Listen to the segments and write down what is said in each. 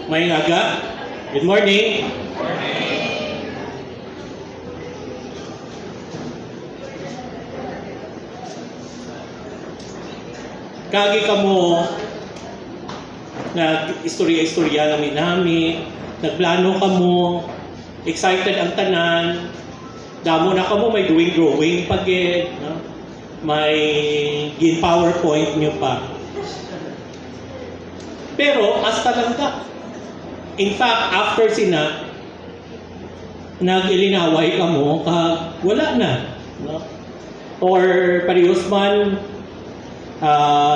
May aga. Good morning. Kagi ka mo nag-istorya-istorya nami, nagplano ka mo, excited ang tanan, damo na ka mo, may drawing pagid, no? May gin PowerPoint nyo pa. Pero, hasta lang ka. In fact, after sina, nag-ilinaway ka mo, wala na. No? Or parehos man,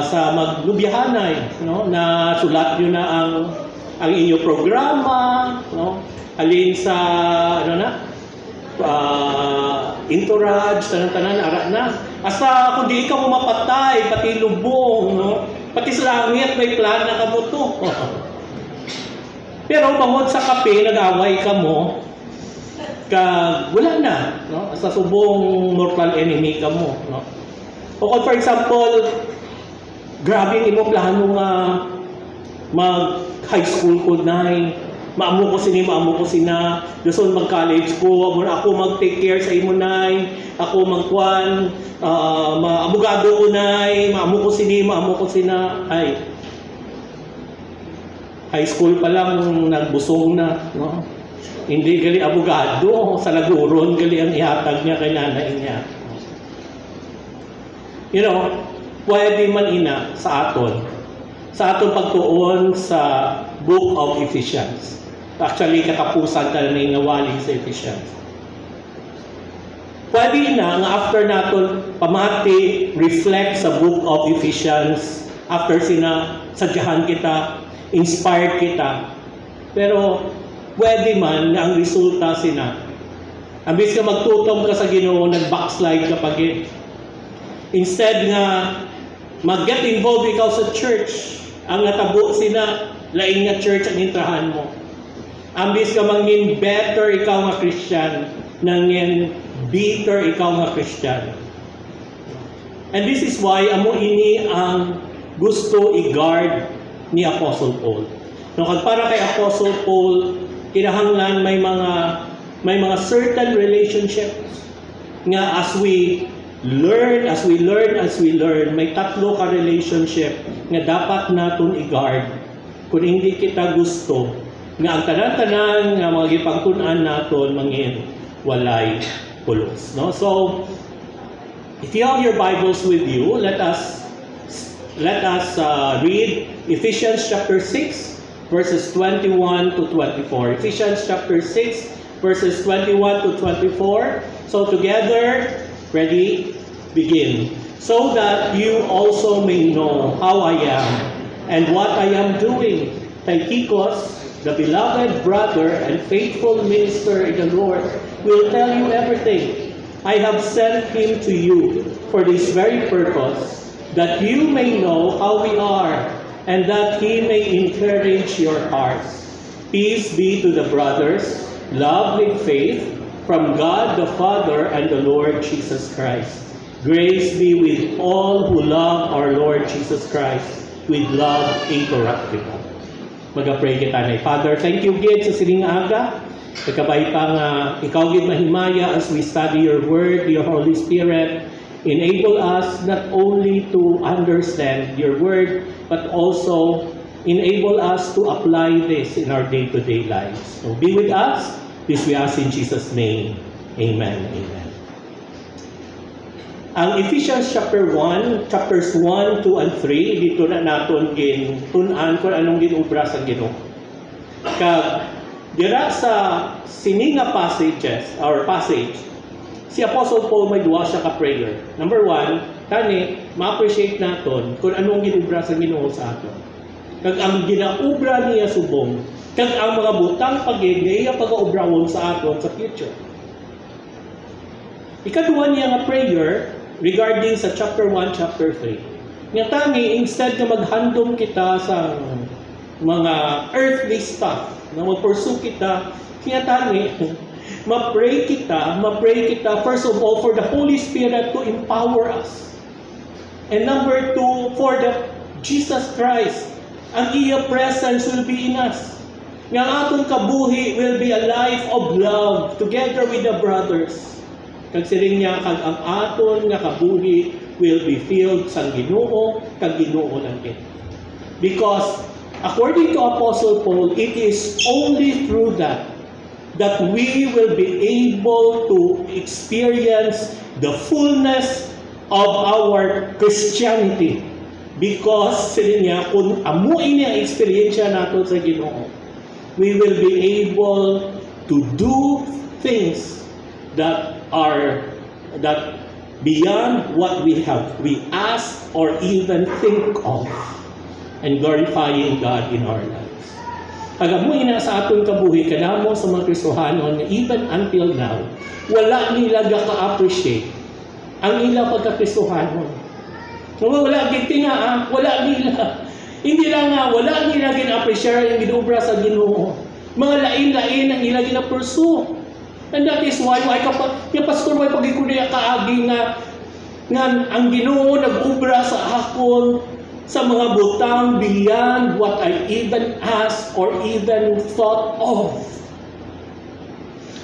sa maglubihanay, no? Na sulat nyo na ang inyong programa, no? Alin sa, entourage, tanan-tanan, ara na. Asa kung di ka mo mapatay, pati lubong, no? Pati sa langit, may plan na kamo to. Pero bangod sa kape, nag-away ka mo, wala na, no? Sa subong mortal enemy ka mo, no? O kung for example, grabe yung imong plano nga mag-high school ko na maamo ko sina, gusto mag-college ko, ako mag-take care sa imo nay, ako mag-kwan, abogado ko nay, maamo ko sina, ay. High school pa lang nagbusong na, no? Hindi gali abogado, sa laguron gali ang ihatag niya kay nanay niya. You know, pwede man ina sa aton pagtuon sa Book of Ephesians. Actually, katapusan ka na nawali sa Ephesians. Pwede na nga after naton pamati, reflect sa Book of Ephesians, after sadyahan kita, inspired kita. Pero pwede man na ang resulta ambis ka magtutom ka sa Ginoo, nag-backslide ka pagid. Instead nga mag-get involved ikaw sa church, ang natabo laing nga church ang intrahan mo. Ambis ka mangin better ikaw nga Christian, nangin bitter ikaw nga Christian. And this is why amo ini ang gusto i-guard ni Apostle Paul. No, para kay Apostle Paul, kinahanglan may mga certain relationships nga as we learn, may tatlo ka relationship nga dapat naton i-guard. Kung hindi kita gusto, nga ang tanan-tanan nga mga ipagtun-an naton mangin walay pulos. No? So, if you have your Bibles with you, let us read Ephesians chapter 6, verses 21 to 24. Ephesians chapter 6, verses 21 to 24. So together, ready, begin. So that you also may know how I am and what I am doing. Tychicus, the beloved brother and faithful minister in the Lord, will tell you everything. I have sent him to you for this very purpose, that you may know how we are, and that he may encourage your hearts. Peace be to the brothers, love with faith, from God the Father and the Lord Jesus Christ. Grace be with all who love our Lord Jesus Christ, with love incorruptible. Mag-pray kita na. Father, thank you, Gid, sa sining aga. Nagkabay pa nga, ikaw, Gid, mahimaya as we study your word, your Holy Spirit. Enable us not only to understand your word, but also enable us to apply this in our day-to-day lives. So be with us. This we ask in Jesus' name. Amen. Amen. Ang Ephesians chapter 1, chapters 1, 2, and 3, dito na natin tunan kung anong ginubra sa Ginoo. Dira sa sininga passage, si Apostle Paul may duwa siya ka-prayer. Number 1, ma-appreciate natin kung anong ginubra sa Ginoo sa atin. Kag ang ginaubra niya subong, kag ang mga butang pag-iya pag-aubrawon sa aton sa future. Ikaduha niya nga prayer regarding sa chapter 1, chapter 3. Nga tangi, instead na maghandom kita sa mga earthly stuff, na mag-pursue kita, kaya tangi, ma-pray kita, first of all, for the Holy Spirit to empower us. And number 2, for the Jesus Christ, ang iya presence will be in us. Nga ang aton kabuhi will be a life of love together with the brothers. Kag siring niya, kag ang aton nga kabuhi will be filled sa Ginoo, kag Ginoo lang din. Because according to Apostle Paul, it is only through that we will be able to experience the fullness of our Christianity. Because siring niya, kung amuin niya ang experiensya nato sa Ginoo, we will be able to do things that are beyond what we ask or even think of, and glorifying God in our lives. Pagamuin na sa atong kabuhi, kanamo sa mga Kristohanon, even until now, wala nila ka-appreciate ang ilang pagka-Kristohanon. Wala giti nga, wala nila. Hindi lang nga, wala nila gina-appreciate ang ginobra sa Ginoo. Mga lain-lain ang ilang gina-pursue. And that is why yung pastor, why pag-ikuliya kaagi nga ang Ginoo nag-ubra sa akon sa mga butang beyond what I even asked or even thought of.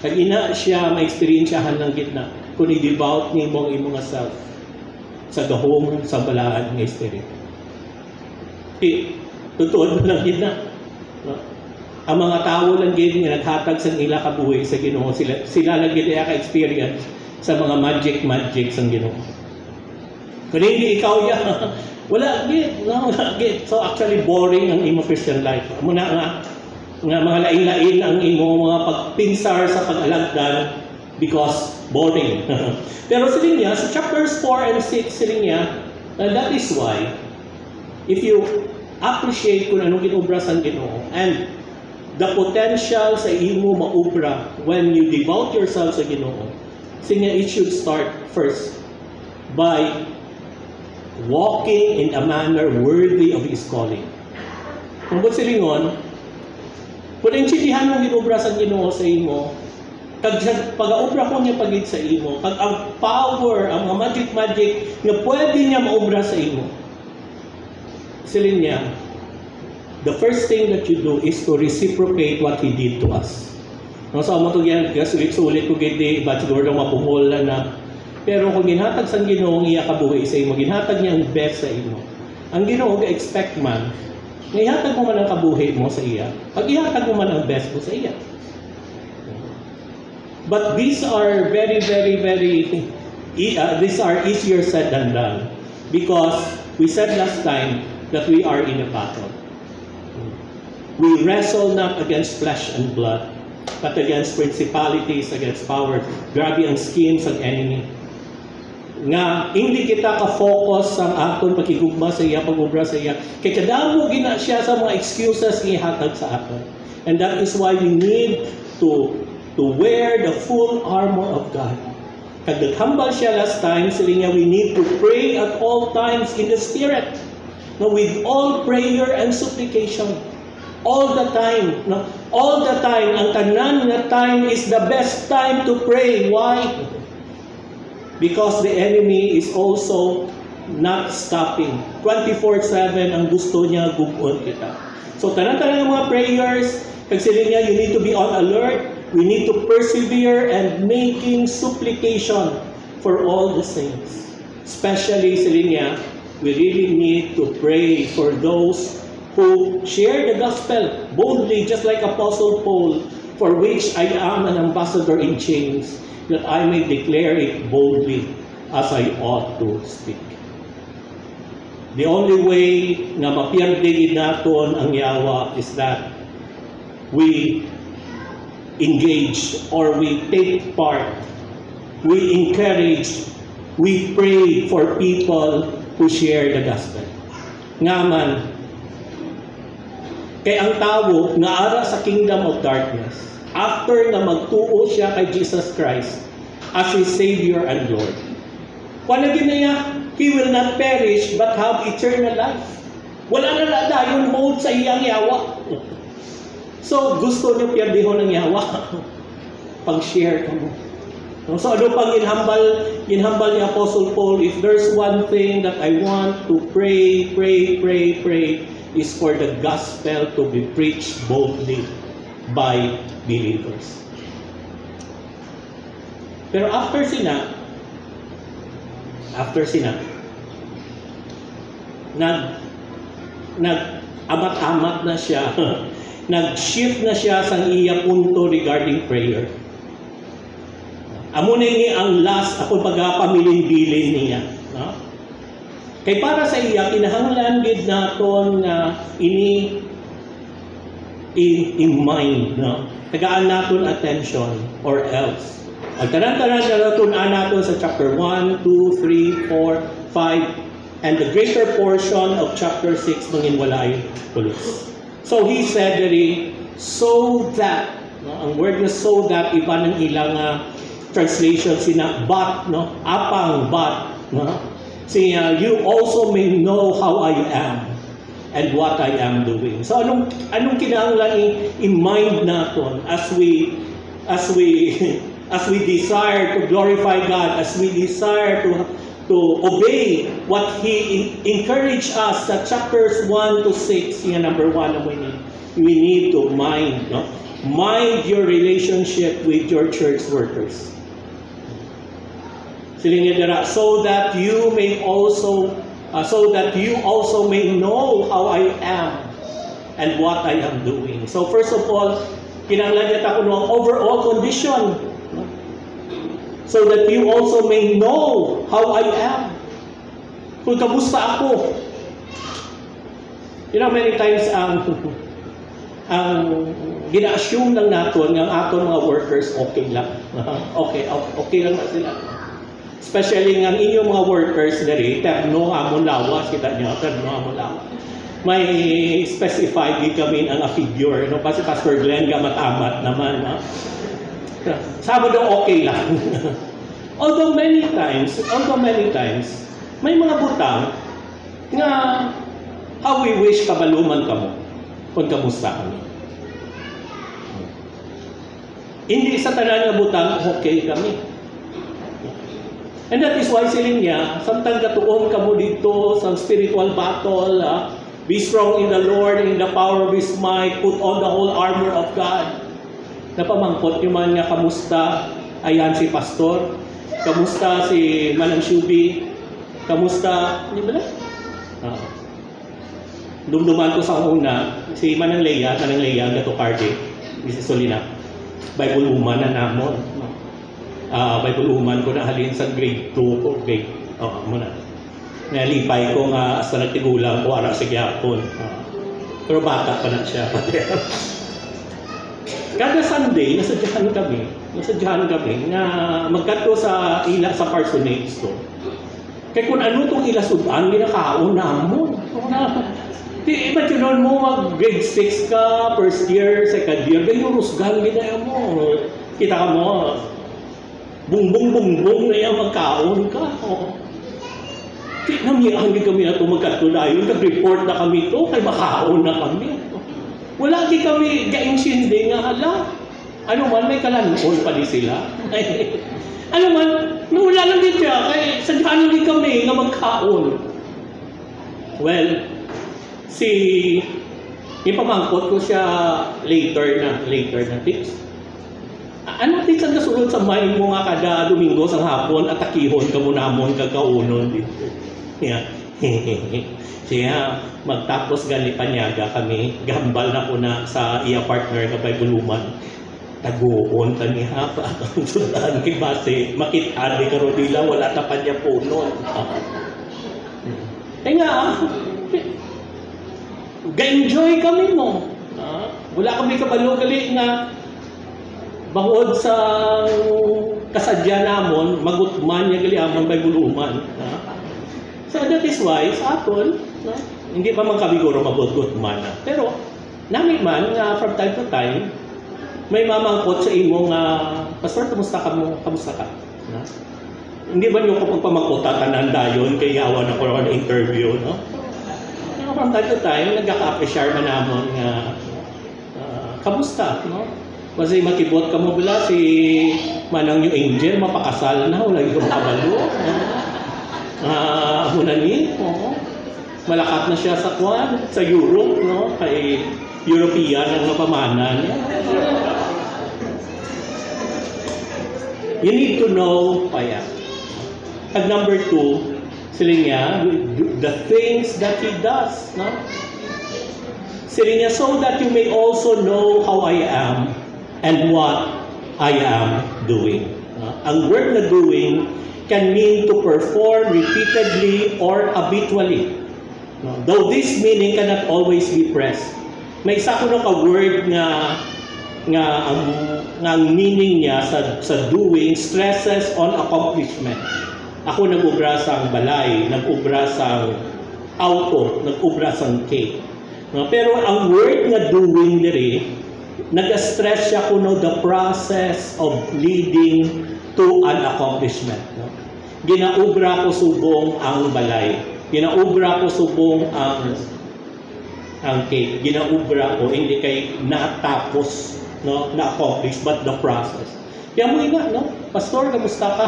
Kag ina siya ma-experiensyahan ng gitna kung i-devout ni mong imong self sa gahom sa balaan ng Espiritu. Totoo lang gitna. No? Ang mga tao lang gid nga naghatag sa ila kabuhi sa Ginoo, sila lang gid ka-experience sa mga magic sa Ginoo. Kung hindi ikaw ya, wala gid, no, wala gid. So actually boring ang imo Christian life. Muna nga mga lain-lain ang imo mga pagpinsar sa pag-alagdan because boring. Pero siling niya, sa chapters 4 and 6, siling niya, that is why, if you appreciate kung anong ginobra sa Ginoo, and the potential sa imo maubra when you devote yourself sa Ginoo, siling niya, it should start first by walking in a manner worthy of His calling. Kung ba't silingon, kung intindihan mong ginobra sa Ginoo sa imo, kag pag-aubra ko niya pagid sa imo, kag ang power, ang mga magic nga pwede niya maubra sa imo. Silin niya, the first thing that you do is to reciprocate what He did to us. No, so mo to yan, sulit-sulit ko gid ba siguro lang mapuhol na. Pero kung ginhatag sa Ginoo ang iya kabuhi sa imo, ginhatag niya ang best sa imo. Ang Ginoo ga-expect man, nga ihatag mo man ang kabuhi mo sa iya, pag ihatag mo man ang best mo sa iya. But these are these are easier said than done, because we said last time that we are in a battle. We wrestle not against flesh and blood, but against principalities, against powers. Grabe ang schemes ng enemy. Nga hindi kita ka-focus sa aton pagkigugma sa iya, pag-ubra sa iya. Kaya kadamo gina siya sa mga excuses ihatag sa aton. And that is why we need to wear the full armor of God. Kag naghambal siya last time, sila niya, we need to pray at all times in the Spirit. No, with all prayer and supplication. All the time. No? All the time. Ang tanan nga time is the best time to pray. Why? Because the enemy is also not stopping. 24/7 ang gusto niya gugon kita. So tanan-tanan ng mga prayers, kag sila niya, you need to be on alert. We need to persevere and making supplication for all the saints. Especially, Selinia, we really need to pray for those who share the gospel boldly, just like Apostle Paul, for which I am an ambassador in chains, that I may declare it boldly as I ought to speak. The only way na mapiyagdigid naton ang yawa is that we engage or we take part, we encourage, we pray for people who share the gospel. Ngaman, kay ang tao nga ara sa kingdom of darkness, after na magtuo siya kay Jesus Christ as His Savior and Lord, wala din niya, he will not perish but have eternal life. Wala na dayon hold sa iyang yawa. So, gusto niyo piyardihon ng yawa. Pag-share ka mo. So, ano pang ginhambal ni Apostle Paul, if there's one thing that I want to pray, is for the gospel to be preached boldly. by believers. Pero after sina, nag-amat-amat na siya, nag-shift na siya sa iya punto regarding prayer. Amo na ini ang last ako pagpamilin-bilin niya. No? Kay para sa iya, kinahanglan gid naton nga ini in mind, no? Tagaan naton attention or else. Ang tanan-tanan na naton naton sa chapter 1, 2, 3, 4, 5, and the greater portion of chapter 6 manginwalay tulos. So he said that so that, no? Ang word na so that, iba ng ilang translation sina but, no? Apang but, no? Siya, you also may know how I am and what I am doing. So anong kinahanglan i-mind naton as we desire to glorify God, as we desire to obey what He encouraged us sa chapters 1 to 6. Yan number 1 na we need to mind, no? Mind your relationship with your church workers. So that you also may know how I am and what I am doing. So first of all, kinahanglan niya ta kuno ang overall condition, no? So that you also may know how I am. Kung kamusta ako. You know, many times ang gina-assume lang naton ng aton mga workers okay lang. Okay lang na sila. Especially ng inyong mga workers dali, terno amon lawas, kita niyo, terno amon lawas. May specified din kami ang a figure, no? Kasi Pastor Glenn gamat-amat naman, no? Sabado okay lang. although many times, may mga butang nga how we wish kabaluman kamo kung kamusta kami. Hindi sa tanan nga butang okay kami. And that is why siling niya, samtang katuon ka mo dito sa spiritual battle, be strong in the Lord, in the power of His might, put on the whole armor of God. Napamangkot yung man nga, kamusta? Ayan si Pastor. Kamusta si Manang Shubi? Kamusta? Hindi ba na? Dumduman ko sa una, si Manang Leia, Gato Cardi, Mrs. Solina, Bible woman na namon. Bible woman ko na halin sa grade 2 ko, muna. Nalipay ko nga sa nagtigulang ko, ara sa gyapon. Pero bata pa na siya. Kada Sunday, nasadyahan kami na magkato sa parsonage to. Kaya kung ano itong ilasudan, ginakaon namon. Imagine mo, mag-grade 6 ka, first year, second year, ganyan rusgan, ginaya mo. Kita ka mo, bungbong na yung magkaon ka. Namiyahan din kami na ito magkatulayon, nag-report na kami ito, kay makaon na kami. Wala di kami ga-insindi nga, hala. Ano man, may kalanon pa di sila. Ano man, wala lang din siya, kaya sadyahan din kami nga magkaon. Well, ipamangkot ko siya later na tips. Ano tips ang kasulod sa mind mo nga kada Domingo sa hapon at takihon ka mo namon kagaunon dito. Siya, magtapos galipanyaga kami, gambal na ko na sa iya partner na Bible-uman. Taguon ta ni hapa ang sudan kay base makit-an ni karodila wala ta pa niya punon. Nga, ga-enjoy kami mo. Wala kami kabalo gali nga bangod sa kasadya namon, magutman niya gali amon Bible-uman. So that is why sa aton, hindi pa man kami guro magutman na. Pero nami man nga from time to time may mamangkot sa imo nga pastor kamusta ka? Hindi ba niyo kapag pamangkota tanan dayon kay yawan ako na interview, no? From time to time nagka-appreciate man namon nga kamusta, no? Kasi matibot ka mo bala si Manang New Angel mapakasal na wala yung kabalo. Muna ni, malakat na siya sa Europe, no? Kay European ang napamanan. You need to know kaya. At number 2, sila niya, the things that He does. No? Sila niya, so that you may also know how I am and what I am doing. Ang word na doing can mean to perform repeatedly or habitually. Though this meaning cannot always be pressed. May isa ko na ka-word nga ang meaning niya sa doing stresses on accomplishment. Ako nag-ubra sang balay, nag-ubra sang auto, nag-ubra sang cake. Pero ang word nga doing diri, nag-stress siya kuno the process of leading to an accomplishment. Ginaubra ko subong ang balay. Ginaubra ko subong ang cake. Ginaubra ko, hindi kay natapos, no, na-accomplish, but the process. Kaya mo nga, no? Pastor, kamusta ka?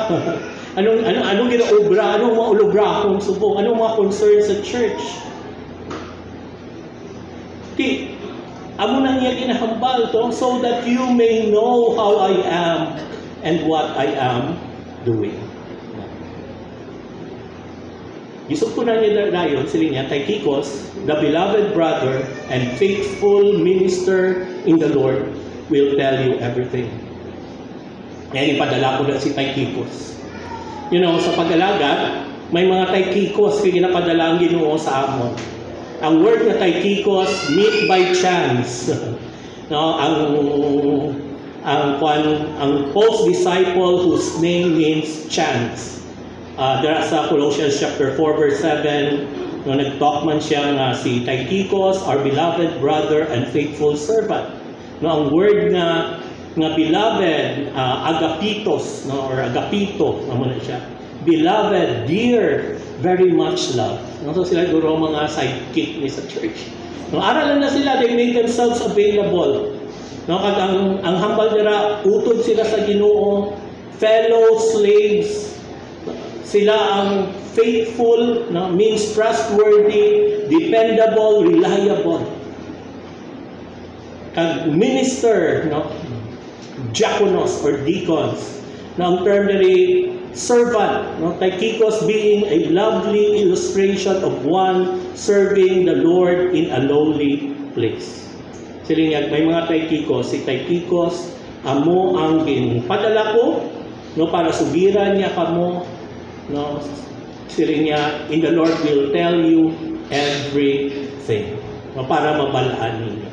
anong ginaubra? Anong maulubra akong subong? Anong mga concern sa church? Amo nang niya ginahambal to, so that you may know how I am and what I am doing. Yusuf ko na niya dayon, sila niya, Tychicus, the beloved brother and faithful minister in the Lord, will tell you everything. Ngayon, ipadala ko na si Tychicus. You know, sa pag-alaga, may mga Tychicus na ginapadala ang Ginoo sa amon. Ang word na Tychicus, meet by chance. No, ang Paul's disciple whose name means chance. There sa Colossians chapter 4 verse 7, no, nag-talk man siya nga si Tychicus, our beloved brother and faithful servant. No, ang word nga beloved, agapitos, no, or agapito, naman siya. Beloved, dear, very much loved. No, so sila guro mga sidekick ni sa church. No, aralan na sila, they made themselves available. No, kag ang hambal nila, utod sila sa Ginoo, fellow slaves. Sila ang faithful, no, means trustworthy, dependable, reliable. Kag minister, no, diakonos or deacons. Na ang term nila servant, no, Tychicus being a lovely illustration of one serving the Lord in a lowly place. Sila niya, may mga Tychicus, si Tychicus, amo ang ginpadala ko, no, para sugiran niya kamo, no, sila niya, in the Lord will tell you everything, no, para mabalaan ninyo.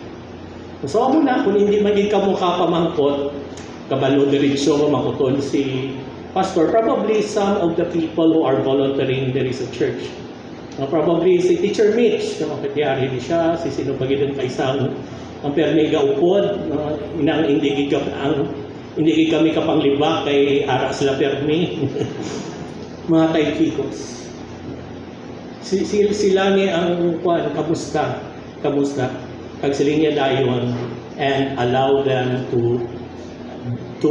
So amo na, kung hindi maging kamukha pamangkot, kabalo diretsyo makuton si pastor, probably some of the people who are volunteering there is a church. Probably si Teacher Mitch, kaya rin siya, si sino pagidon kaisang ang permega upod, inang hindi kami kapangliba kay ara sila permi. Mga Tychicus. Sila ni ang kamusta. Kag sila niya dayon and allow them to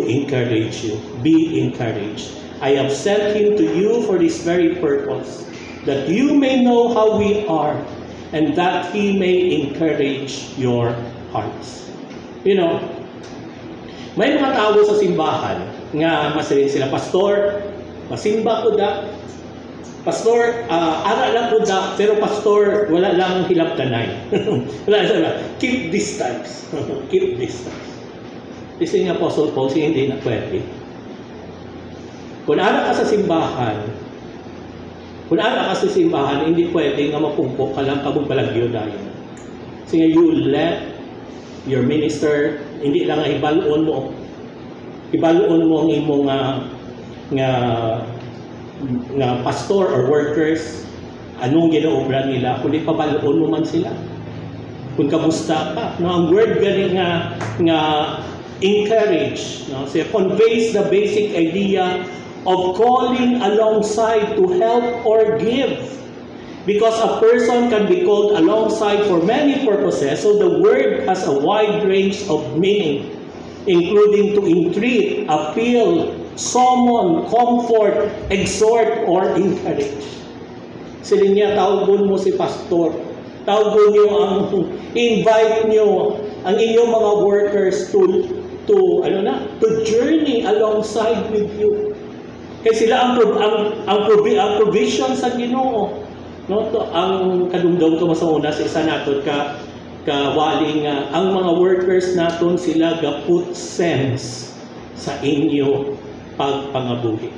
encourage you. Be encouraged. I have sent him to you for this very purpose, that you may know how we are, and that he may encourage your hearts. You know, may mga tao sa simbahan nga masaling sila, Pastor, masimba ko da. Pastor, ara lang ko da, pero Pastor, wala lang hilabtanay. Wala lang. Keep distance. Keep distance. Kasi nga Apostle Paul, hindi na pwede. Kung ara ka sa simbahan, hindi pwede nga mapumpok ka lang kabugbalagyo dahil. Kasi nga, you let your minister, hindi lang ibaluon mo ang imong nga pastor or workers, anong ginaobra nila, kundi pabaluon mo man sila. Kung kamusta ka, no, ang word galing nga encourage, no, so conveys the basic idea of calling alongside to help or give. Because a person can be called alongside for many purposes, so the word has a wide range of meaning, including to entreat, appeal, summon, comfort, exhort, or encourage. Sila niya, tawgon mo si pastor. Tawgon niyo invite niyo ang inyong mga workers to journey alongside with you. Kasi sila ang provision sa Ginoo. No, to ang kadungdong ko sa una sa isa naton kawaling ang mga workers naton sila gaput sense sa inyo pagpangabuhi.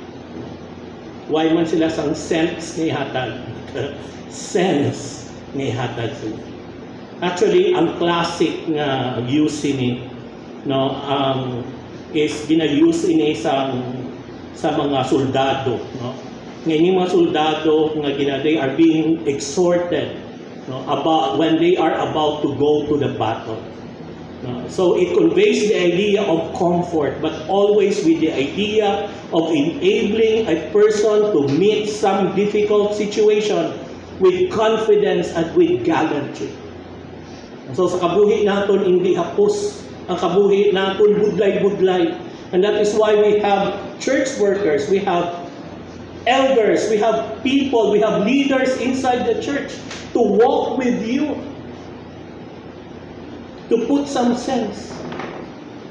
Why man sila sang sense ni hatag? Sense ni hatag sila. Actually, ang classic nga use ni is gina-use ini sa mga soldado, no? Ngayon mga soldado nga they are being exhorted, no, about when they are about to go to the battle. No? So it conveys the idea of comfort, but always with the idea of enabling a person to meet some difficult situation with confidence and with gallantry. So sa kabuhi naton hindi hapos, ang kabuhi naton budlay-budlay. And that is why we have church workers, we have elders, we have people, we have leaders inside the church to walk with you, to put some sense.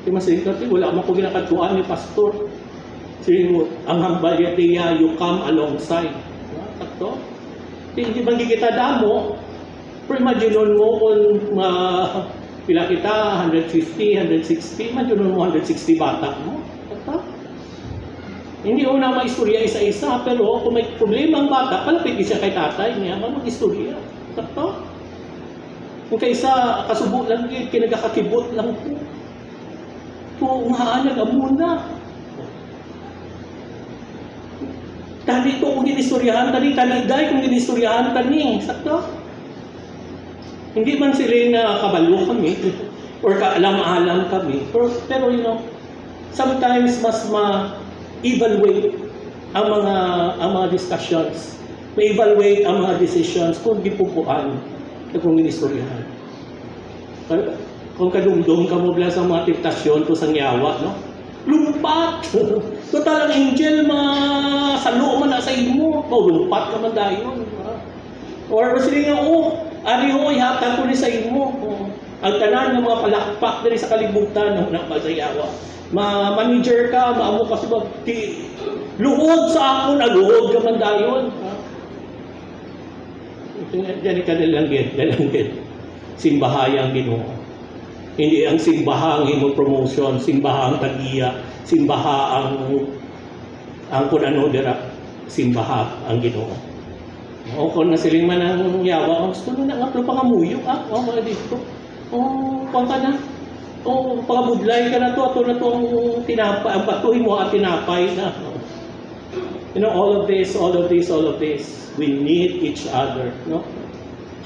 Di masigit wala mo ko ginakatuan ni pastor. Sige, ang hambalyatiya, you come alongside. Sakto? Hindi bang kita damo, pero imagine mo kung pila kita, 150, 160, imagine mo 160 bata mo. Sakto? Hindi ko na maistorya isa-isa, pero kung may problema ang bata, palapit siya kay tatay niya, mag-istorya. Sakto? Kung kaysa kasubo lang yun, kinagakakibot lang po. Kung maanag amuna. Tani ito kung ginistoryahan tani, taniday kung ginistoryahan tani. Sakto? Hindi man sila na kabalo kami, or kaalam-alam kami. Pero sometimes mas ma-evaluate ang mga discussions. Ma-evaluate ang mga decisions kung gipupuan at kung ginistoryahan. Kung kadumdum ka mo sa mga temptasyon to sang yawa, no? Lumpat! Total ang angel salo man na sa imo. Lumpat ka man dayon. Or sila nga, ari ho, ihatag ko ni sa imo. Ang tanan ng mga palakpak diri sa kalibutan ng nagpasayawa. Manager ka, maamo ka sa luhod sa akon, luhod ka man dayon. Diyan ka dalanggit. Simbahayang Ginoo. Hindi ang simbahang imo promotion, simbahang tagiya, simbahang kung ano dira, simbaha ang Ginoo. O kung nasiling man ang yawa, gusto na nga pangamuyo, wala dito. Kung ka na, pangabudlay ka na to, ato na to ang tinapay, ang patuhin mo at tinapay na. All of this, we need each other, no?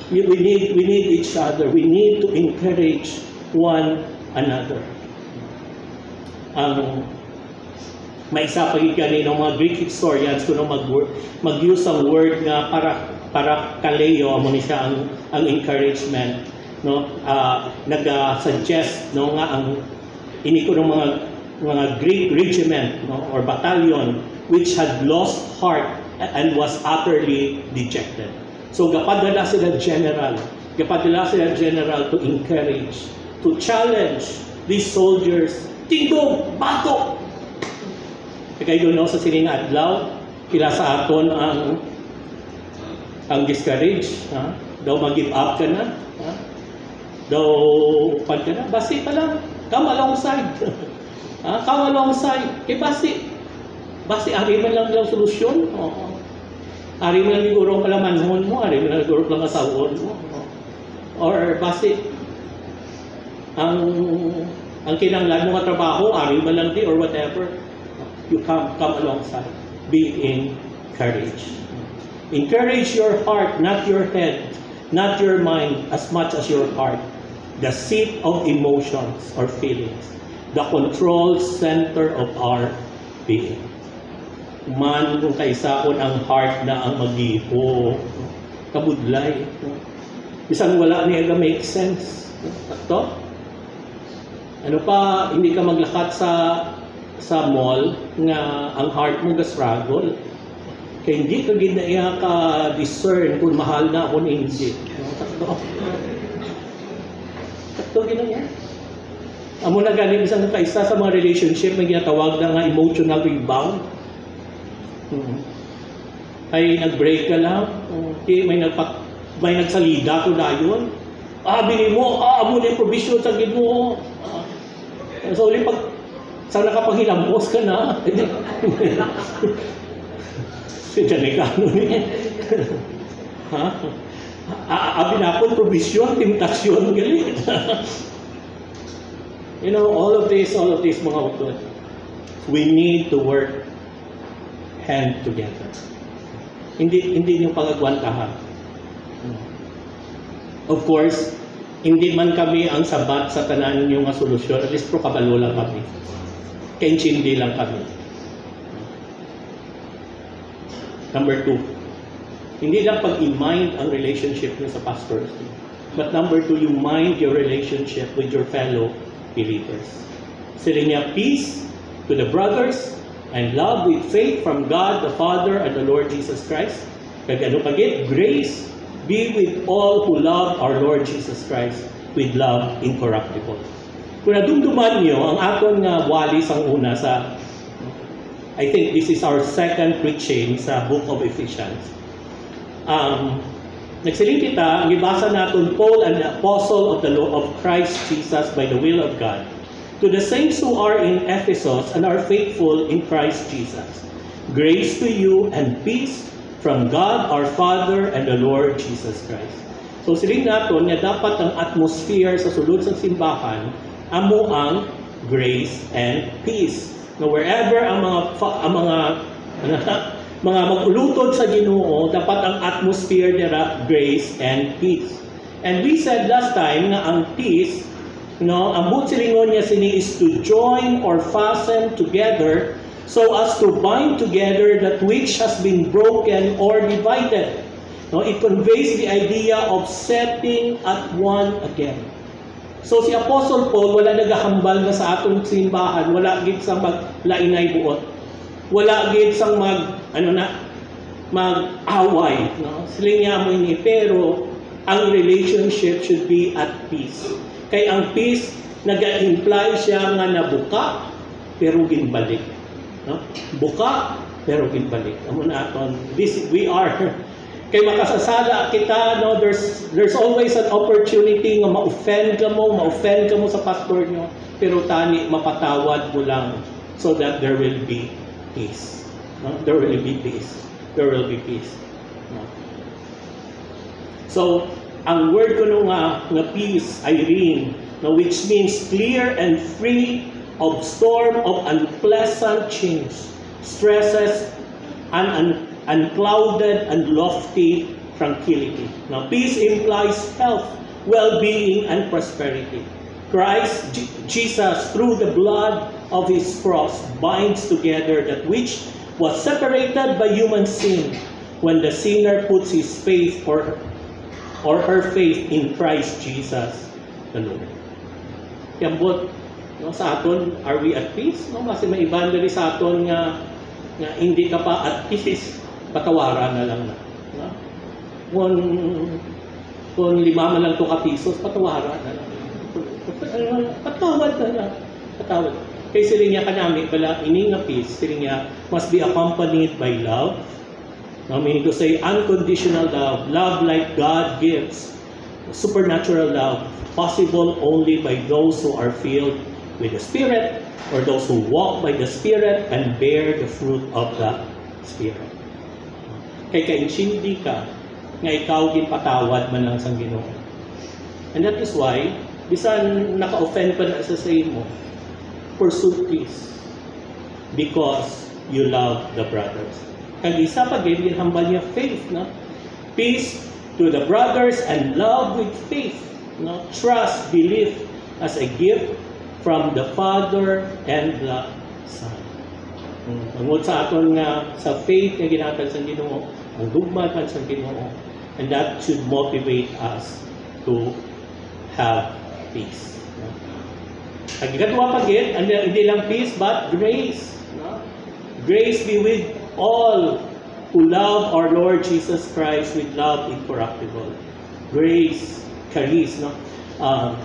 We need each other. We need to encourage one another. May isa pa gani ng mga Greek historians kuno mag-use ang word nga para kaleo amo ni siya ang encouragement, no? Nag-suggest no nga ang ini ko ng mga Greek regiment, no, or battalion which had lost heart and was utterly dejected. So gapadala sila general to encourage, to challenge these soldiers. Tingdom, bato! Kaya doon sa sining adlaw, kila sa aton ang discourage, daw mag-give up ka na, daw pan ka na, basi pa lang, come alongside. Come alongside, kay basi ari man lang yung solusyon. Ari man lang siguro ang palamanhon mo, ari man lang siguro ang asawon mo. Or basi, ang kinanglan mo nga trabaho, ari man lang di or whatever. You come alongside. Be encouraged. Encourage your heart, not your head, not your mind, as much as your heart. The seat of emotions or feelings. The control center of our being. Man kung kaisakon ang heart na ang mag-iho. Kabudlay. Bisan wala niya make sense. Ito? Ano pa, hindi ka maglakat sa mall nga ang heart mo ga-struggle. Kaya hindi ka ginaya ka-discern kung mahal na ako ni hindi. Sakto ginanya. Amo na galing isang kaisa sa mga relationship may ginatawag na nga emotional rebound. Ay nag-break ka lang, may nagsalida ko dayon. Bili mo, amo na yung provision sa Ginoo. So ulit pag sa nakapanghilamos ka na, Siya-Janikano niya. Binapon, provision, temptasyon, galit. You know, all of this, mga utod, we need to work hand together. Hindi yung pagagwantahan. Of course, hindi man kami ang sabat sa tanan yung solusyon, at least pro kabalo lang kami. Kainchindi lang kami. Number 2, hindi lang pag-mind ang relationship niyo sa pastors. But number 2, you mind your relationship with your fellow believers. Sila niya, peace to the brothers and love with faith from God the Father and the Lord Jesus Christ. Kagano pagit, grace be with all who love our Lord Jesus Christ with love incorruptible. Kung nadumduman niyo, ang aton nga walis ang una sa, I think this is our second preaching sa book of Ephesians. Nagsiling kita, ang ibasa natin, Paul, an apostle of the Lord of Christ Jesus by the will of God, to the saints who are in Ephesus and are faithful in Christ Jesus. Grace to you and peace from God our Father and the Lord Jesus Christ. So siling natin nga dapat ang atmosphere sa sulod sa simbahan amo ang grace and peace. Now wherever ang mga mag-ulutod sa Ginoo, dapat ang atmosphere nila grace and peace. And we said last time nga ang peace, ang butsilingon niya sini is to join or fasten together so as to bind together that which has been broken or divided. It conveys the idea of setting at one again. So si Apostle Paul wala nagahambal na sa atong simbahan, wala gid sa maglainay buot. Wala gid sang mag-away, Sila niya mo ini, pero ang relationship should be at peace. Kay ang peace nag-imply siya nga nabuka pero ginbalik. Buka pero ginbalik. Amo na aton. We are kay makasasala kita, there's always an opportunity nga ma-offend ka mo sa pastor nyo, pero tani mapatawad mo lang so that there will be peace. There will be peace. There will be peace. So, ang word ko nga peace, Irene, which means clear and free of storm of unpleasant change, stresses, and unclouded and lofty tranquility. Now, peace implies health, well-being, and prosperity. Christ, Jesus, through the blood of His cross, binds together that which was separated by human sin when the sinner puts his faith or her faith in Christ Jesus the Lord. Yambot, sa aton, are we at peace? Kasi may iban dali sa aton nga hindi ka pa at peace, patawaran na lang na. Kung 5 man lang to ka pesos, patawaran na lang. Patawad na lang. Patawad. Kaya sila niya kanami pala, ini nga peace, sila niya must be accompanied by love. Meaning to say, unconditional love, love like God gives, supernatural love, possible only by those who are filled with the Spirit, or those who walk by the Spirit and bear the fruit of the Spirit. Kaya kainchindi ka, nga ikaw ginpatawad man lang sa Ginoo. And that is why, bisan naka-offend pa na sa mo, pursue peace. Because you love the brothers. Kag isa pa gid hambal niya faith, Peace to the brothers and love with faith, Trust, belief as a gift from the Father and the Son. Tungod sa aton nga sa faith nga ginhatag sa Ginoo, ang dugma sa Ginoo, and that should motivate us to have peace. Ang ikatwa pagit, hindi lang peace but grace. Grace be with all who love our Lord Jesus Christ with love incorruptible. Grace, charis, no?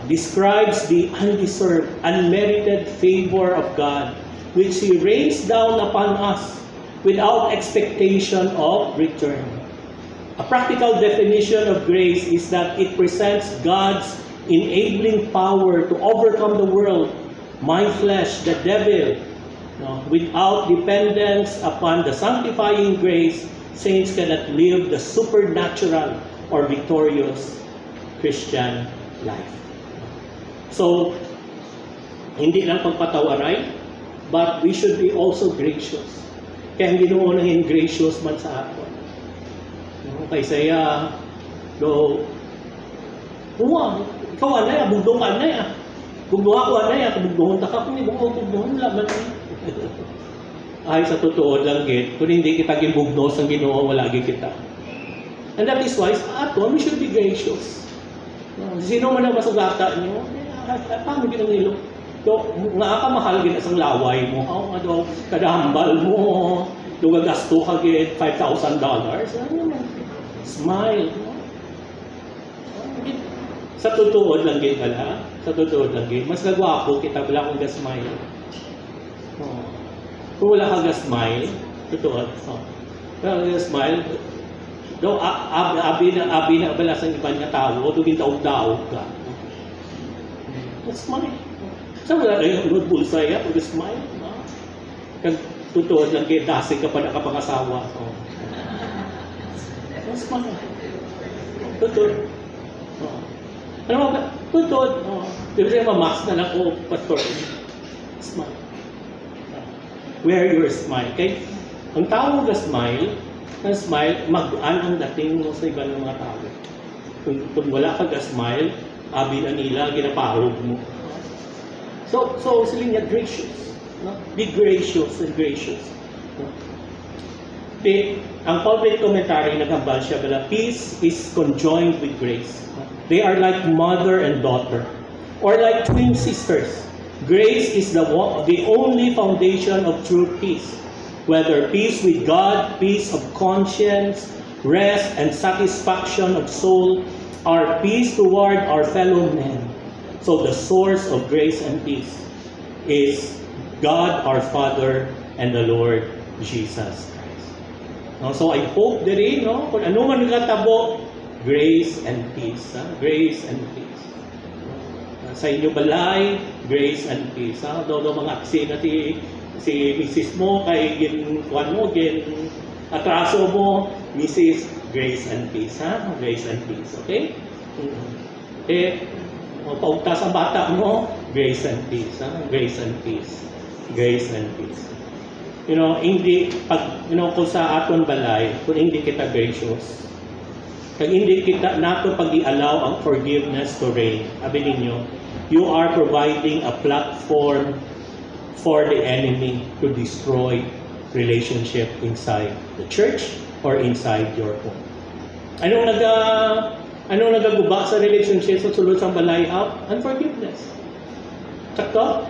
Describes the undeserved, unmerited favor of God, which He rains down upon us without expectation of return. A practical definition of grace is that it presents God's enabling power to overcome the world, my flesh, the devil. No? Without dependence upon the sanctifying grace, saints cannot live the supernatural or victorious Christian life. So, hindi lang pagpatawaray, but we should be also gracious. Kaya ang Ginoo nanging gracious man sa aton. Kay saya, ikaw anay, bugdong ka anay, bugdong ako anay, bugdong ta ka, kung bugdong laman. Ay, sa totoo lang, kung hindi kita gimbugnos ang Ginoo, wala kita. And that is why, sa aton, we should be gracious. Sino man ang masugata niyo, paano ginang nga ka mahal gina sang laway mo, kadahambal mo, gagasto ka gid $5,000. Smile. Sa totoo lang gid pala, sa totoo lang gid, mas nagwapo kita wala kang smile. Kung wala kang smile, totoo. Wala kang smile, do abi na bala sa iban nga tao, dugin taog-taog ka. Smile. Sa wala kayong road bulsay, pag-smile. Kag totoo lang kayo, dasig ka pa nakapangasawa. Smile. Totoo. Ano ba? Totoo. Di ba siya mamask na lang ako, pastor? Smile. Wear your smile. Okay? Ang tawag na smile, mag-an ang dating mo sa iba ng mga tao. Kung wala ka smile, abi na nila, ginapahog mo. So sila niya gracious. No? Be gracious and gracious. No? Ang pulpit commentary nagambal siya bala, peace is conjoined with grace. No? They are like mother and daughter, or like twin sisters. Grace is the only foundation of true peace. Whether peace with God, peace of conscience, rest and satisfaction of soul, or peace toward our fellow men. So the source of grace and peace is God our Father and the Lord Jesus Christ. So I hope diri, no, kung ano man nakatabo, grace and peace. Grace and peace. Sa inyo balay, grace and peace. Do mga aksi na si Mrs. mo, kay atraso mo, Mrs. Grace and peace. Grace and peace. Okay? Paugtas ang bata mo, grace and peace. Grace and peace. Grace and peace. Kung sa aton balay, kung hindi kita gracious, kung hindi kita nato pag-i-allow ang forgiveness to reign, sabi ninyo, you are providing a platform for the enemy to destroy relationship inside the church or inside your home. Anong nagaguba sa relationship sa sulod sa balay? Unforgiveness. Sakto?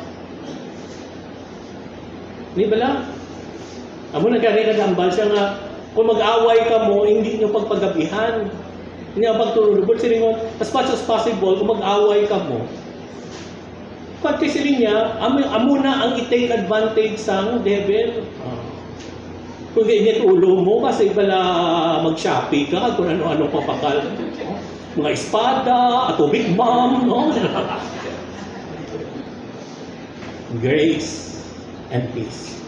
Di ba lang? Amo nagambal siya nga, kung mag-away ka mo, hindi nyo pagpagabihan. Hindi nga pagtulubot sila mo, as much as possible, kung mag-away ka mo, pati sila niya, amo na ang i-take advantage sa devil. Kung ganyan ulo mo, kasi pala mag-shopee ka, kung ano-ano papakal. Mga espada, ato big mom, no? Grace and peace.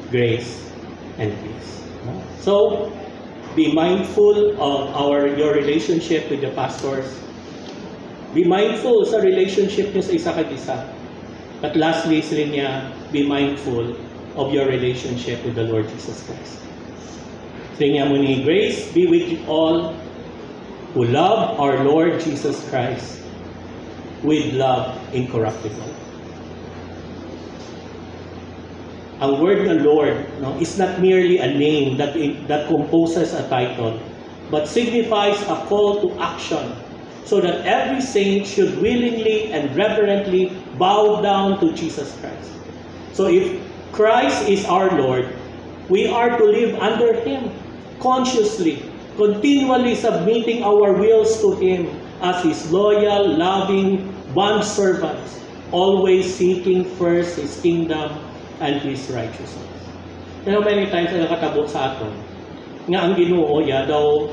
Grace and peace. So, be mindful of your relationship with the pastors. Be mindful sa relationship niyo sa isa kay isa. At lastly, sila niya, be mindful of your relationship with the Lord Jesus Christ. Sila niya mo ni, grace be with you all who love our Lord Jesus Christ with love incorruptible. Ang word ng Lord, no, is not merely a name that composes a title, but signifies a call to action, so that every saint should willingly and reverently bow down to Jesus Christ. So if Christ is our Lord, we are to live under Him, consciously, continually submitting our wills to Him as His loyal, loving bondservants, always seeking first His kingdom and His righteousness. You know, many times na nakatabo sa aton, nga ang Ginoo ya daw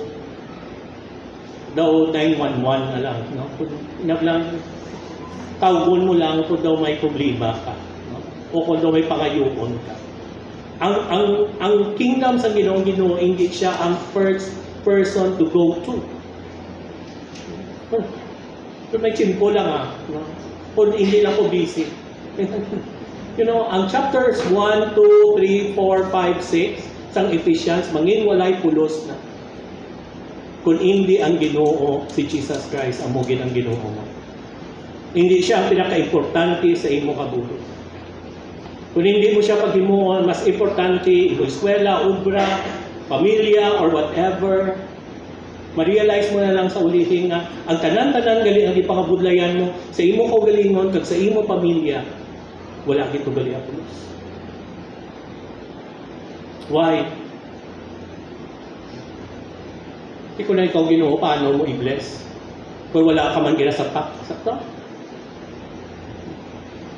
911 na lang, no? Lang tawgon mo lang kung daw may problema ka, no? O kung daw may pangayoon ka. Ang kingdom sa Ginoo, hindi siya ang first person to go to. Pero may chimpo lang no? Kung hindi lang ko busy. You know, ang chapters 1, 2, 3, 4, 5, 6 sang Ephesians, mangin walay pulos na. Kung hindi ang Ginoo, si Jesus Christ, amugin ang Ginoo mo. Hindi siya ang pinaka-importante sa imo kabuhi. Kung hindi mo siya paghimuon, mas importante, imo eskwela, obra, pamilya, or whatever, ma-realize mo na lang sa ulihin nga, ang tanan-tanan galing ang ipakabudlayan mo, sa imo kaugalingon, kag sa imo pamilya, wala kito gali apulos. Why? Hindi ko na ikaw Ginoo, paano mo i-bless? Kung wala ka man ginasapak, sakto?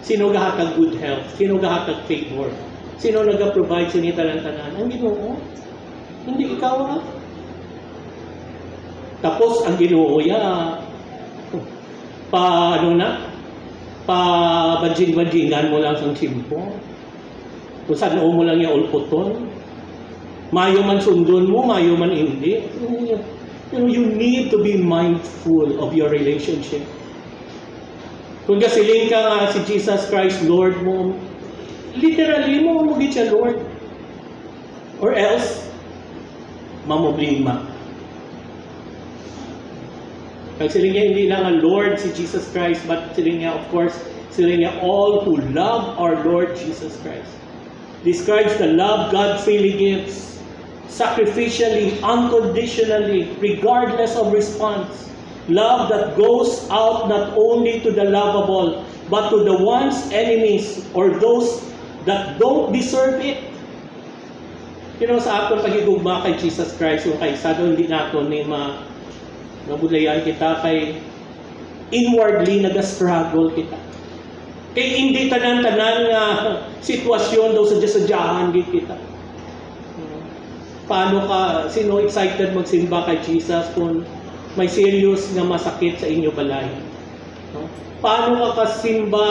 Sino gahatag good health? Sino gahatag favor? Sino nag-provide sa nita ng tanan? Ang Ginoo. Hindi ikaw Tapos ang Ginoo bajing-bajingan mo lang sa simpo. Kung saan mo lang yung ulputon. Mayo man sundon mo, mayo man hindi. You need to be mindful of your relationship. Kung gasiling ka nga si Jesus Christ, Lord mo, literally mo umugit siya, Lord. Or else, mamoblima. Pag siling niya, hindi lang ang Lord si Jesus Christ, but siling niya, of course, siling niya all who love our Lord Jesus Christ. Describes the love God freely gives, sacrificially, unconditionally, regardless of response. Love that goes out not only to the lovable, but to the one's enemies or those that don't deserve it. You know, sa aton pagigugma kay Jesus Christ, o kay sa hindi nato ni nabudlayan kita kay inwardly nag-struggle kita. Kay hindi tanan-tanan nga sitwasyon daw sadya-sadyahan din kita. Paano ka, sino excited magsimba kay Jesus kung may serious nga masakit sa inyo balay? No? Paano ka kasimba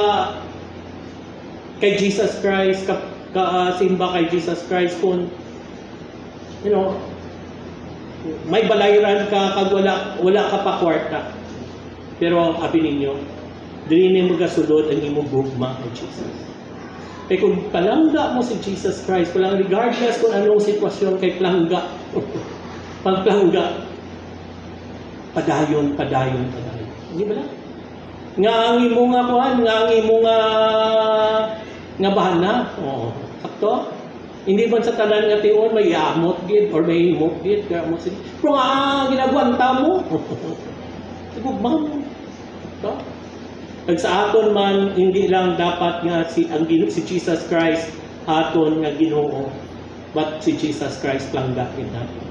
kay Jesus Christ, simba kay Jesus Christ kung, you know, may balayran ka kag wala ka pa kwarta. Pero abi ninyo, dili mo gasulod ang imong gugma kay Jesus. Kaya kung palangga mo si Jesus Christ, walang regardless kung anong sitwasyon, kay plangga. Pagplangga, padayon. Hindi ba lang? Nga ang imo nga kuhan, nga ang imo nga bahana. Oo, sakto? Hindi ba sa tanan nga tiyon may yamot gid or may himok gid kaya mo sige. Pero nga ginagwanta mo. Sigugma mo. Sakto? Pag sa aton man, hindi lang dapat nga si Jesus Christ aton nga Ginoo, but si Jesus Christ lang dapat natin.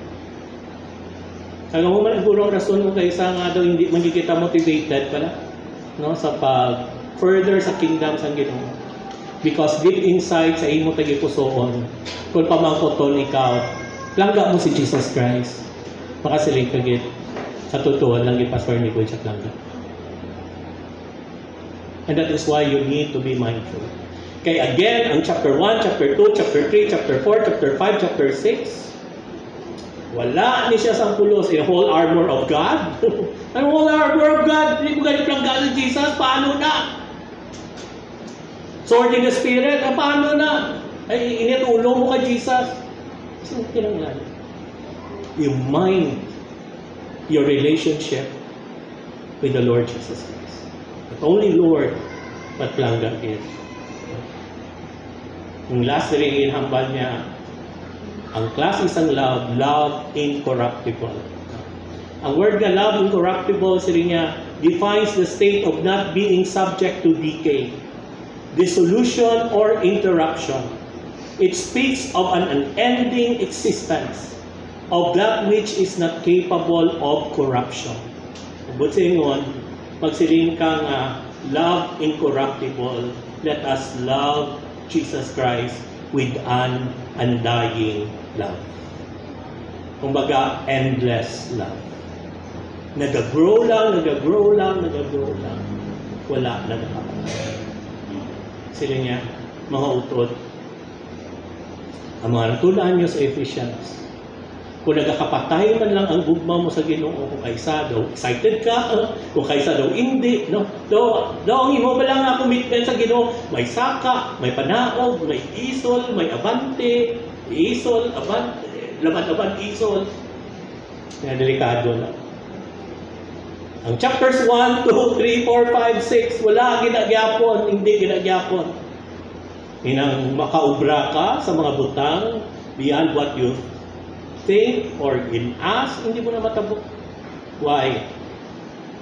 Kaya mo man siguro ang rason mo kaysa nga daw hindi magkikita motivated pala, no, sa pag further sa kingdom sa Ginoo. Because deep inside sa imo tagipusoon, kung pamangkoton ikaw, langga mo si Jesus Christ. Makasiling ka gid sa totoo lang Pastor Nico sa langga. And that is why you need to be mindful. Kaya again, ang chapter 1, chapter 2, chapter 3, chapter 4, chapter 5, chapter 6, wala ni siya sa pulos, in whole armor of God. Ang whole armor of God, hindi mo ganit lang God si Jesus, paano na? Sword in the Spirit, paano na? Ay, initulo mo kay Jesus. Kasi kinanglan. You mind your relationship with the Lord Jesus Christ. Not only Lord, but plangga is. Yung last rin hambal niya, ang klase isang love incorruptible. Ang word nga love incorruptible, sila niya, defines the state of not being subject to decay, dissolution, or interruption. It speaks of an unending existence, of that which is not capable of corruption. But sa ingon, magsiling ka nga, love incorruptible, let us love Jesus Christ with an undying love. Kumbaga, endless love. Nag-grow lang. Wala na nakapagod. Sila niya, mga utod, ang mga natulaan niyo sa Ephesians, kung nagkakapatay man lang ang gugma mo sa Ginoo, kung kaysa daw excited ka, kung kaysa daw hindi, no? Daw ang imo ba lang na commitment sa Ginoo, may saka, may panaog, may isol, may abante, isol, abante, laban-laban, isol. Kaya delikado na. Ang chapters 1, 2, 3, 4, 5, 6, wala ginagyapon, hindi ginagyapon. Inang makaubra ka sa mga butang beyond what you think or in ask, hindi mo na matabok. Why?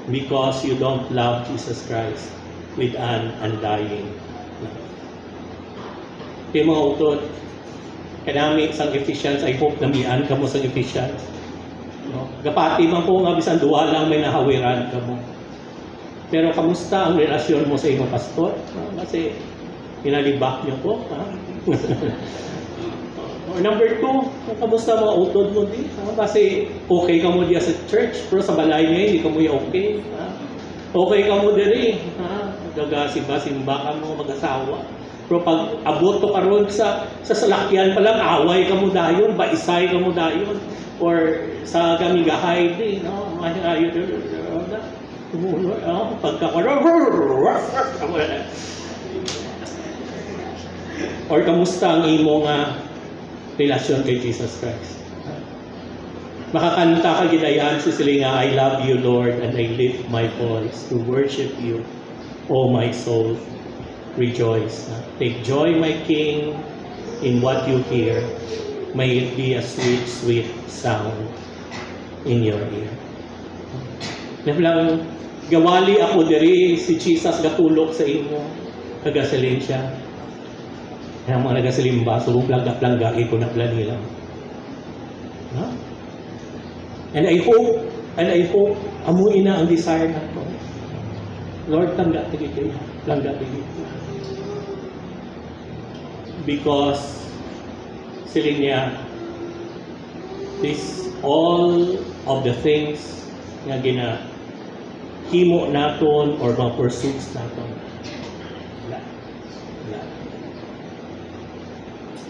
Because you don't love Jesus Christ with an undying love. Kaya mga utod, kanami sa Ephesians, I hope na miyan ka mo sa Ephesians. No? Gapati man po nga bisan duwa lang may nahawiran ka mo. Pero kamusta ang relasyon mo sa iyong pastor? Kasi pinalibak niyo po. Or number 2, kamusta mga utod mo di? Kasi okay ka mo diya sa church, pero sa balay niya hindi ka mo okay. Okay ka mo diri. Gagasimba-simba ka mo, mag-asawa. Pero pag abot to karon sa salakyan pa lang, away ka mo dayon, baisay ka mo dayon. Or sa gamigahay di, no? Or kamusta ang imo nga relasyon kay Jesus Christ? Makakanta ka gidayan si sila nga, I love you Lord and I lift my voice to worship you, O my soul, rejoice. Take joy, my King, in what you hear. May it be a sweet, sweet sound in your ear. Nabilang, gawali ako diri, si Jesus gatulok sa imo, nagasalin siya. Kaya mga nagasalimba, surong plangga-plangga, iko na planila. Huh? And I hope, amuin na ang desire na to. Lord, plangga tigit, plangga tigit. Because sila niya, this all of the things nga himo naton or mga pursuits naton. Wala.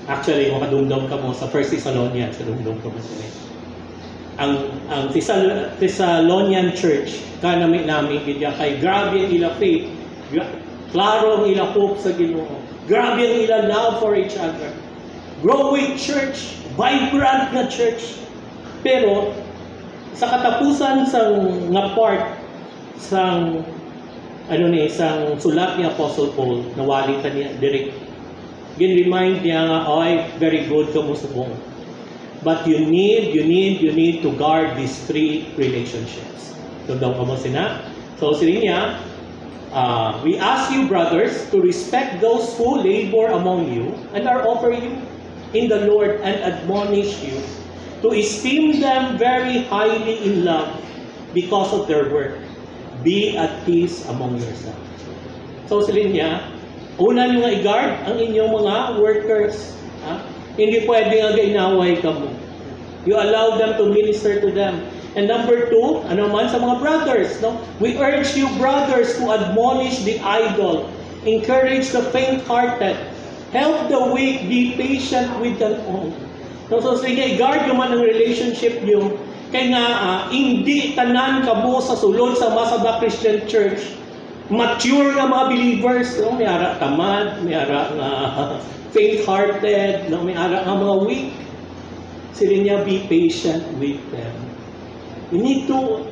Actually, makadumdum ka mo sa 1 Thessalonians, kadumdum ka mo sila. Ang Thessalonian Church, kanami gidya kay grabe ang ila faith, klaro ang ila hope sa Ginoo, grabe ang ila love for each other. Growing church, vibrant na church. Pero sa katapusan sang nga part sang sang sulat ni Apostle Paul, nawali ta niya direct. Gin-remind niya nga, ay very good ka mo subong. But you need to guard these 3 relationships. So daw ka mo sina. So sila niya, we ask you brothers to respect those who labor among you and are over you in the Lord and admonish you to esteem them very highly in love because of their work. Be at peace among yourselves. So sila niya, una nyo nga i-guard ang inyong mga workers. Hindi pwede nga inaway ka mo. You allow them to minister to them. And number 2, ano man sa mga brothers, no? We urge you brothers to admonish the idle, encourage the faint-hearted, help the weak, be patient with them all. So sige, guard nyo man ang relationship nyo. Kaya nga, hindi tanan ka mo sa sulod sa Masada Christian Church. Mature na mga believers. No? May ara tamad, may ara nga faint-hearted, no? May ara nga mga weak. Sila niya, be patient with them. You need to,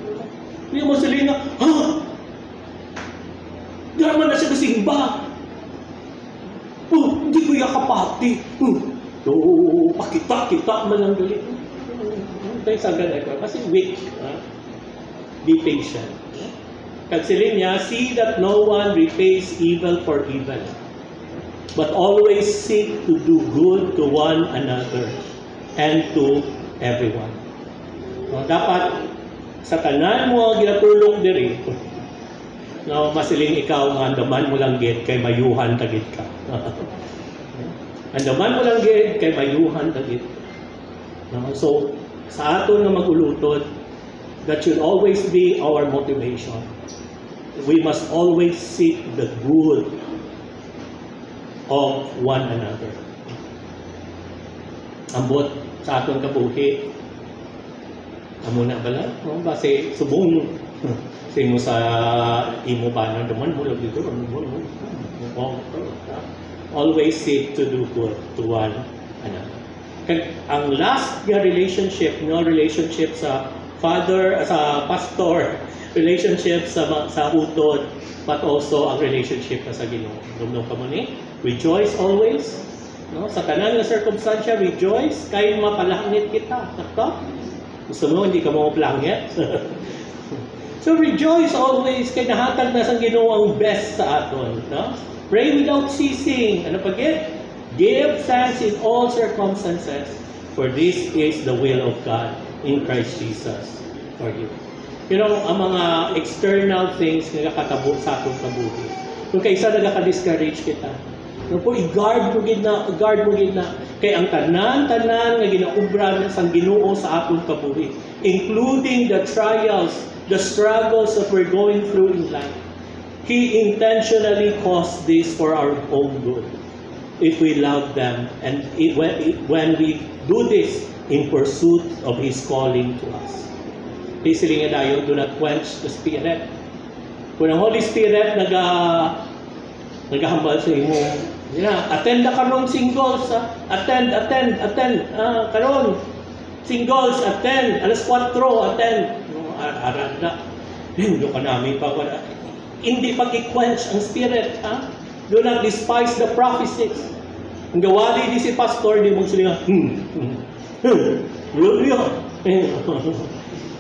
hindi mo sila na, Di naman na siya kasimba. Hindi ko yakapati. Pakita man lang galit. Tayo sa ganun ko. Kasi weak. Be patient. Kagsilin niya, see that no one repays evil for evil, but always seek to do good to one another and to everyone. No, dapat sa tanan mo ginatulog diri. No, masiling ikaw nga andaman mo lang gid kay mayuhan tagid ka. Andaman mo lang gid kay mayuhan tagid. No, so sa aton nga magulutod, that should always be our motivation. We must always seek the good of one another. Ambot sa aton kabuhi, amo na bala, no? Base subong sino sa imo ba na naman mo lang dito, always seek to do good to one another. Ang last nga relationship, no, relationship sa father, sa pastor, relationship sa utod, but also ang relationship sa Ginoo. Dumdum ka mo ni, rejoice always. No, sa tanan nga circumstansya, rejoice kay mapalangit kita. Takto? Gusto mo hindi ka mo mapalangit? So rejoice always kay nahatag na sa Ginoo ang best sa aton, no? Pray without ceasing. Ano pa gid? Give thanks in all circumstances, for this is the will of God in Christ Jesus for you. You know, ang mga external things nga nakatabo sa atong kabuhi. Kung kaysa nagaka-discourage kita, no po, i-guard mo gid na. Kay ang tanan-tanan nga ginaubra sa Ginoo sa atong kabuhi, including the trials, the struggles that we're going through in life. He intentionally caused this for our own good, if we love them, and when we do this in pursuit of His calling to us. Please nga tayo, do not quench the Spirit. Kung ang Holy Spirit nagahambal sa imo, attend na karon singles, attend, karon singles, attend, alas 4, attend. Aral na, hindi ka namin pa wala. Hindi pag-quench ang Spirit, ha? Do not despise the prophecies. Ang gawali di si pastor, di mo sila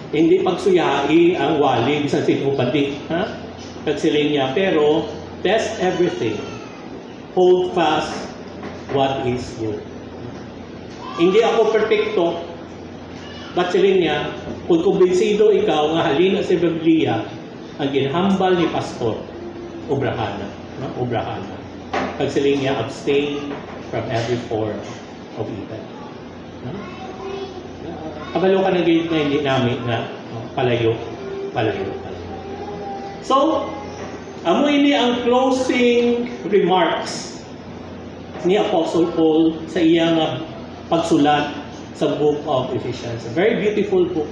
hindi pagsuyai ang wali bisan sino pati, ha? Pagsiling niya, pero test everything. Hold fast what is good. Hindi ako perfecto. Pagsiling niya, kung kumbinsido ikaw nga halina sa Biblia, ang ginhambal ni pastor, obrahana. No? Obrahana. Pagsiling niya, abstain from every form of evil. No? Kabalo ka na gate na hindi namin na palayo. So, amo ini ang closing remarks ni Apostle Paul sa iyang pagsulat sa book of Ephesians. A very beautiful book.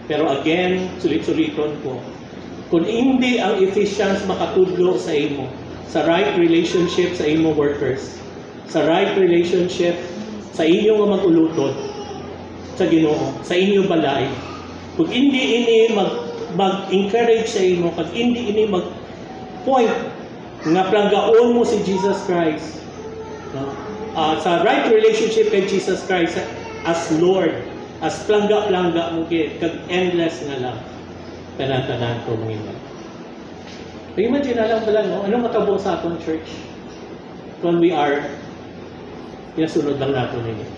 Pero again, sulit-suliton po. Kung hindi ang Ephesians makatudlo sa imo, sa right relationship sa imo workers, sa right relationship sa inyo nga mag-ulutod, sa Ginoo, sa inyo balay, kung hindi ini mag-encourage sa imo, kung hindi ini mag-point nga planggaon mo si Jesus Christ, no? Sa right relationship kay Jesus Christ as Lord, as plangga-plangga mo kag endless na lang tanan-tanan ko mga ina. Imagine na lang pala, no? Anong matabo sa atong church when we are inasunod lang natin ninyo?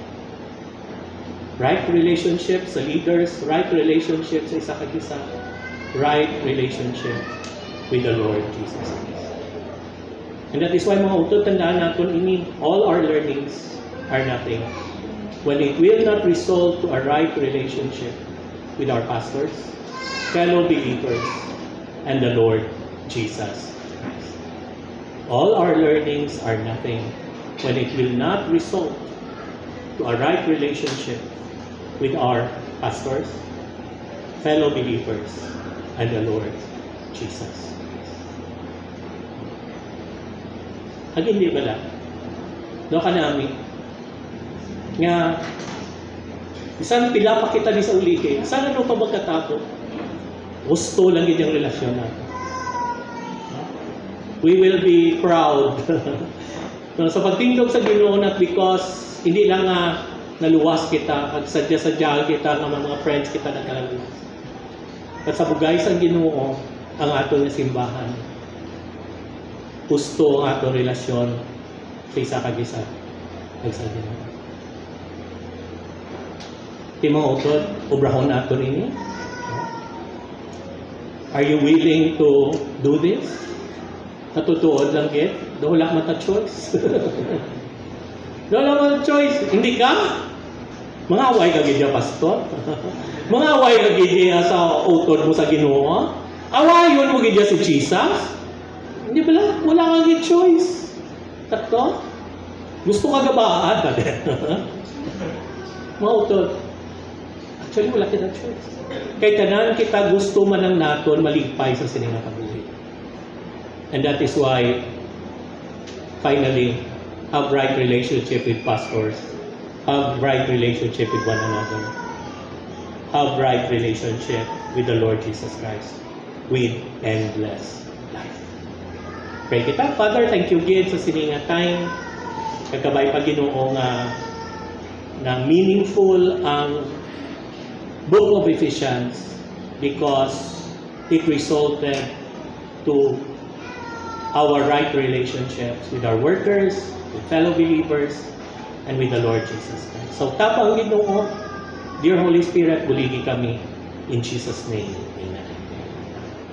Right relationship sa leaders, right relationship sa isa kag isa, right relationship with the Lord Jesus Christ. And that is why mga utod, tandaan natin ini, all our learnings are nothing when it will not result to a right relationship with our pastors, fellow believers, and the Lord Jesus Christ. All our learnings are nothing when it will not result to a right relationship with our pastors, fellow believers, and the Lord Jesus. Ang hindi ba lang? No ka namin nga isang pila pa kita di sa ulitin, saan ano pa magkatapo? Gusto lang yun yung relasyon natin. We will be proud. Sa pagtindog sa Ginoo, not because hindi lang naluwas kita, at sadya-sadya kita ng mga friends kita nagkalaluwas. At sa bugay sa Ginoo, ang ato na simbahan. Gusto ang ato relasyon sa isa kag isa. Nagsabi na. Ti mga utod, obrahon nato ini. Are you willing to do this? Natutuod lang git? Wala mata choice. Wala mata choice. Hindi ka? Mga away ka gidya, pastor. Mga away ka gidya sa utod mo sa Ginoo. Awayon mo gidya si Jesus. Hindi ba? Wala kang choice. Takto? Gusto ka gabaan? Mga utod. Actually, wala kita choice. Kay tanan kita gusto man ang naton maligpay sa sininga kabuhi. And that is why, finally, have right relationship with pastors. Have right relationship with one another. Have right relationship with the Lord Jesus Christ. With endless life. Pray kita. Father, thank you again sa sininga time. Kagabay pa Ginoo na meaningful ang Book of Ephesians because it resulted to our right relationships with our workers, with fellow believers, and with the Lord Jesus Christ. So, tapang Ginoo, dear Holy Spirit, buligi kami. In Jesus' name, amen.